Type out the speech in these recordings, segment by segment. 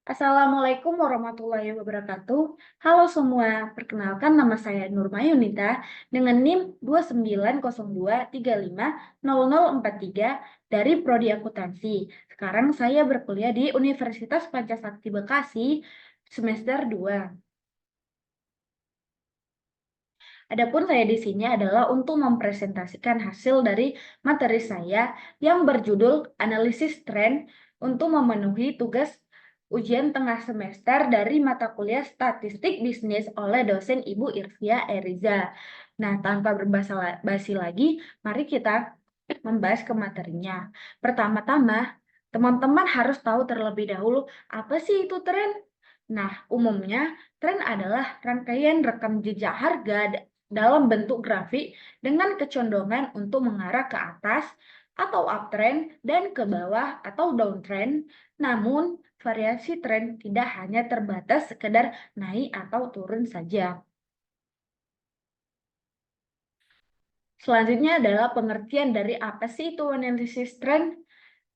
Assalamualaikum warahmatullahi wabarakatuh. Halo semua, perkenalkan nama saya Nurma Yunita dengan NIM 2902350043 dari Prodi Akuntansi. Sekarang saya berkuliah di Universitas Pancasakti Bekasi semester 2. Adapun saya di sini adalah untuk mempresentasikan hasil dari materi saya yang berjudul Analisis Tren untuk memenuhi tugas ujian tengah semester dari mata kuliah Statistik Bisnis oleh dosen Ibu Irvia Eriza. Nah, tanpa berbasa-basi lagi, mari kita membahas ke materinya. Pertama-tama, teman-teman harus tahu terlebih dahulu apa sih itu tren. Nah, umumnya tren adalah rangkaian rekam jejak harga dalam bentuk grafik dengan kecondongan untuk mengarah ke atas atau uptrend dan ke bawah atau downtrend. Namun, variasi tren tidak hanya terbatas sekedar naik atau turun saja. Selanjutnya adalah pengertian dari apa sih itu analisis tren.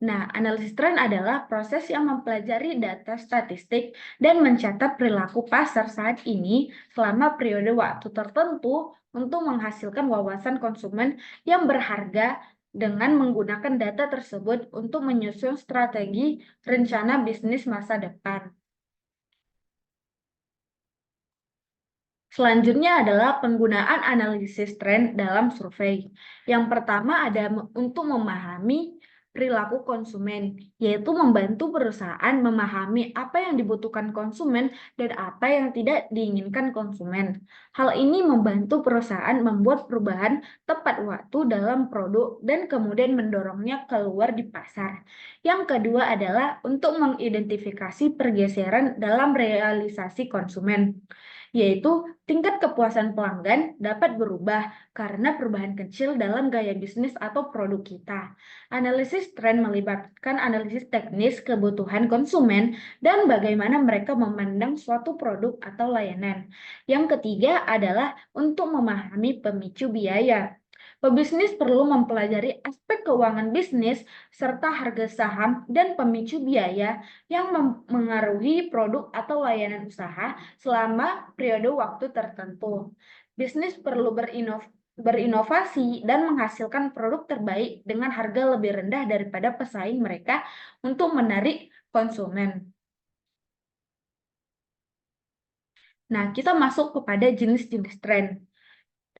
Nah, analisis tren adalah proses yang mempelajari data statistik dan mencatat perilaku pasar saat ini selama periode waktu tertentu untuk menghasilkan wawasan konsumen yang berharga dengan menggunakan data tersebut untuk menyusun strategi rencana bisnis masa depan. Selanjutnya adalah penggunaan analisis tren dalam survei. Yang pertama ada untuk memahami perilaku konsumen, yaitu membantu perusahaan memahami apa yang dibutuhkan konsumen dan apa yang tidak diinginkan konsumen. Hal ini membantu perusahaan membuat perubahan tepat waktu dalam produk dan kemudian mendorongnya keluar di pasar. Yang kedua adalah untuk mengidentifikasi pergeseran dalam realisasi konsumen, yaitu tingkat kepuasan pelanggan dapat berubah karena perubahan kecil dalam gaya bisnis atau produk kita. Analisis tren melibatkan analisis teknis kebutuhan konsumen dan bagaimana mereka memandang suatu produk atau layanan. Yang ketiga adalah untuk memahami pemicu biaya. Pebisnis perlu mempelajari aspek keuangan bisnis serta harga saham dan pemicu biaya yang mengaruhi produk atau layanan usaha selama periode waktu tertentu. Bisnis perlu berinovasi dan menghasilkan produk terbaik dengan harga lebih rendah daripada pesaing mereka untuk menarik konsumen. Nah, kita masuk kepada jenis-jenis tren.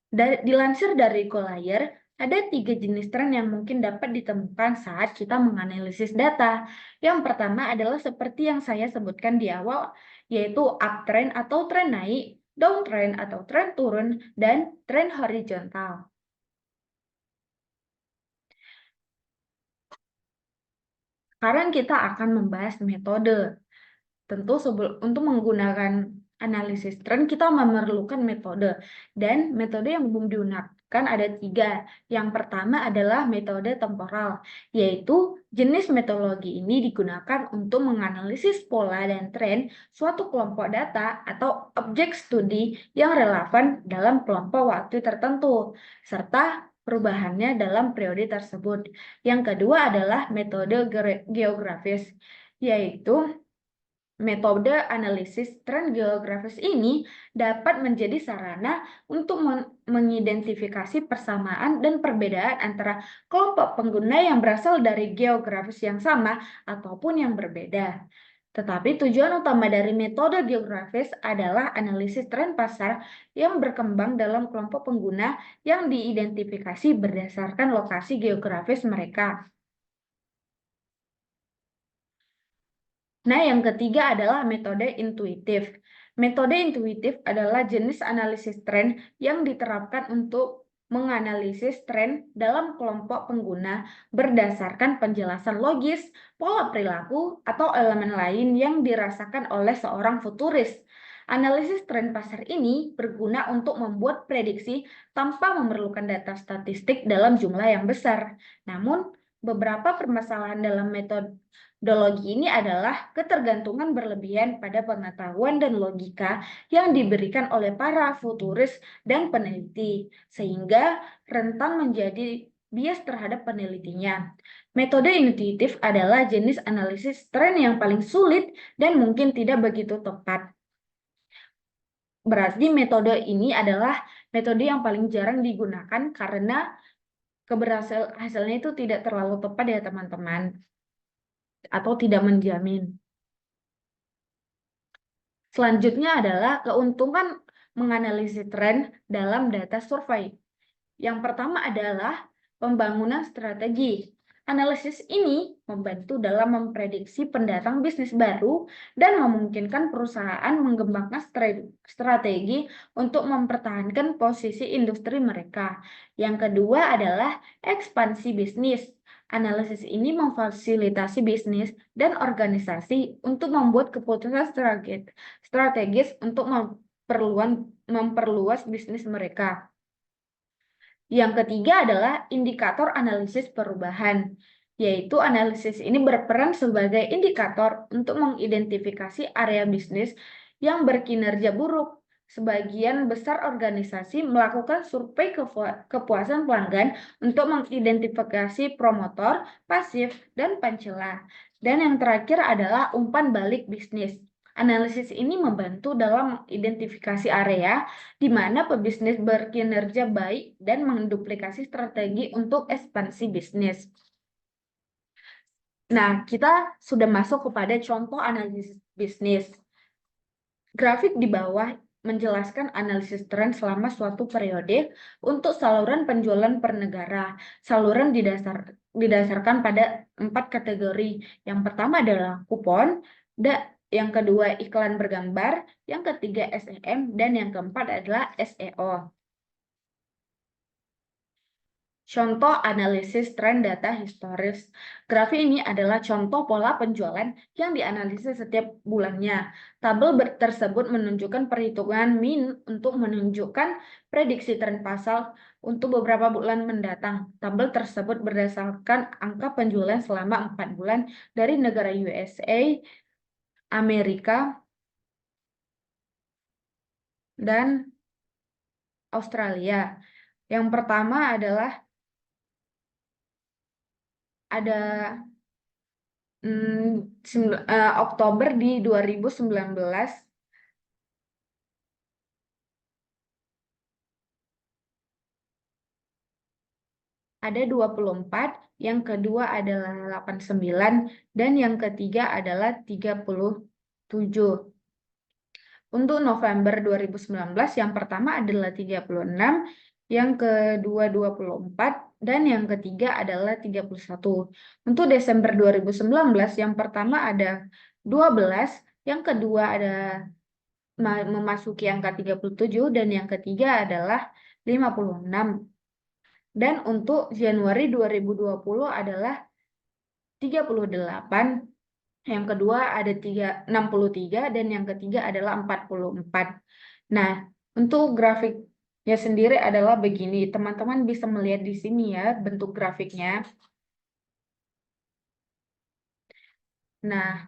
Dilansir dari Collier, ada 3 jenis tren yang mungkin dapat ditemukan saat kita menganalisis data. Yang pertama adalah seperti yang saya sebutkan di awal, yaitu uptrend atau tren naik, downtrend atau tren turun, dan tren horizontal. Sekarang kita akan membahas metode. Tentu untuk menggunakan analisis tren kita memerlukan metode, dan metode yang umum digunakan ada 3. Yang pertama adalah metode temporal, yaitu jenis metodologi ini digunakan untuk menganalisis pola dan tren suatu kelompok data atau objek studi yang relevan dalam kelompok waktu tertentu, serta perubahannya dalam periode tersebut. Yang kedua adalah metode geografis, yaitu metode analisis tren geografis ini dapat menjadi sarana untuk mengidentifikasi persamaan dan perbedaan antara kelompok pengguna yang berasal dari geografis yang sama ataupun yang berbeda. Tetapi tujuan utama dari metode geografis adalah analisis tren pasar yang berkembang dalam kelompok pengguna yang diidentifikasi berdasarkan lokasi geografis mereka. Nah, yang ketiga adalah metode intuitif. Metode intuitif adalah jenis analisis tren yang diterapkan untuk menganalisis tren dalam kelompok pengguna berdasarkan penjelasan logis, pola perilaku, atau elemen lain yang dirasakan oleh seorang futuris. Analisis tren pasar ini berguna untuk membuat prediksi tanpa memerlukan data statistik dalam jumlah yang besar. Namun, beberapa permasalahan dalam metodologi ini adalah ketergantungan berlebihan pada pengetahuan dan logika yang diberikan oleh para futuris dan peneliti, sehingga rentan menjadi bias terhadap penelitinya. Metode intuitif adalah jenis analisis tren yang paling sulit dan mungkin tidak begitu tepat. Berarti metode ini adalah metode yang paling jarang digunakan karena hasilnya itu tidak terlalu tepat ya teman-teman, atau tidak menjamin. Selanjutnya adalah keuntungan menganalisis tren dalam data survei. Yang pertama adalah pembangunan strategi. Analisis ini membantu dalam memprediksi pendatang bisnis baru dan memungkinkan perusahaan mengembangkan strategi untuk mempertahankan posisi industri mereka. Yang kedua adalah ekspansi bisnis. Analisis ini memfasilitasi bisnis dan organisasi untuk membuat keputusan strategis untuk memperluas bisnis mereka. Yang ketiga adalah indikator analisis perubahan, yaitu analisis ini berperan sebagai indikator untuk mengidentifikasi area bisnis yang berkinerja buruk. Sebagian besar organisasi melakukan survei kepuasan pelanggan untuk mengidentifikasi promotor, pasif, dan pencela. Dan yang terakhir adalah umpan balik bisnis. Analisis ini membantu dalam mengidentifikasi area di mana pebisnis berkinerja baik dan menduplikasi strategi untuk ekspansi bisnis. Nah, kita sudah masuk kepada contoh analisis bisnis. Grafik di bawah menjelaskan analisis tren selama suatu periode untuk saluran penjualan per negara. Saluran didasarkan pada 4 kategori. Yang pertama adalah kupon, yang kedua iklan bergambar, yang ketiga SEM, dan yang keempat adalah SEO. Contoh analisis tren data historis. Grafik ini adalah contoh pola penjualan yang dianalisis setiap bulannya. Tabel tersebut menunjukkan perhitungan min untuk menunjukkan prediksi tren pasar untuk beberapa bulan mendatang. Tabel tersebut berdasarkan angka penjualan selama 4 bulan dari negara USA, Amerika, dan Australia. Yang pertama adalah ada Oktober di 2019 ada 24, yang kedua adalah 89, dan yang ketiga adalah 37. Untuk November 2019 yang pertama adalah 36, yang kedua 24, dan yang ketiga adalah 31. Untuk Desember 2019 yang pertama ada 12, yang kedua ada memasuki angka 37, dan yang ketiga adalah 56. Dan untuk Januari 2020 adalah 38, yang kedua ada 63, dan yang ketiga adalah 44. Nah, untuk grafiknya sendiri adalah begini. Teman-teman bisa melihat di sini ya bentuk grafiknya. Nah,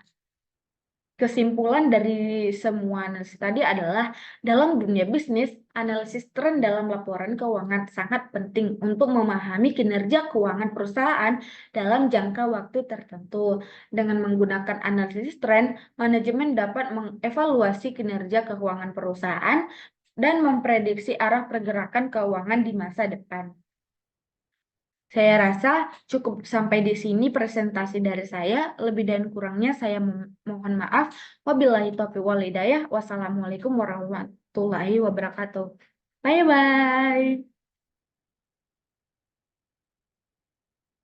kesimpulan dari semua analisis tadi adalah dalam dunia bisnis, analisis tren dalam laporan keuangan sangat penting untuk memahami kinerja keuangan perusahaan dalam jangka waktu tertentu. Dengan menggunakan analisis tren, manajemen dapat mengevaluasi kinerja keuangan perusahaan dan memprediksi arah pergerakan keuangan di masa depan. Saya rasa cukup sampai di sini presentasi dari saya. Lebih dan kurangnya saya mohon maaf. Wabillahi taufiq wal hidayah. Wassalamualaikum warahmatullahi wabarakatuh. Bye-bye.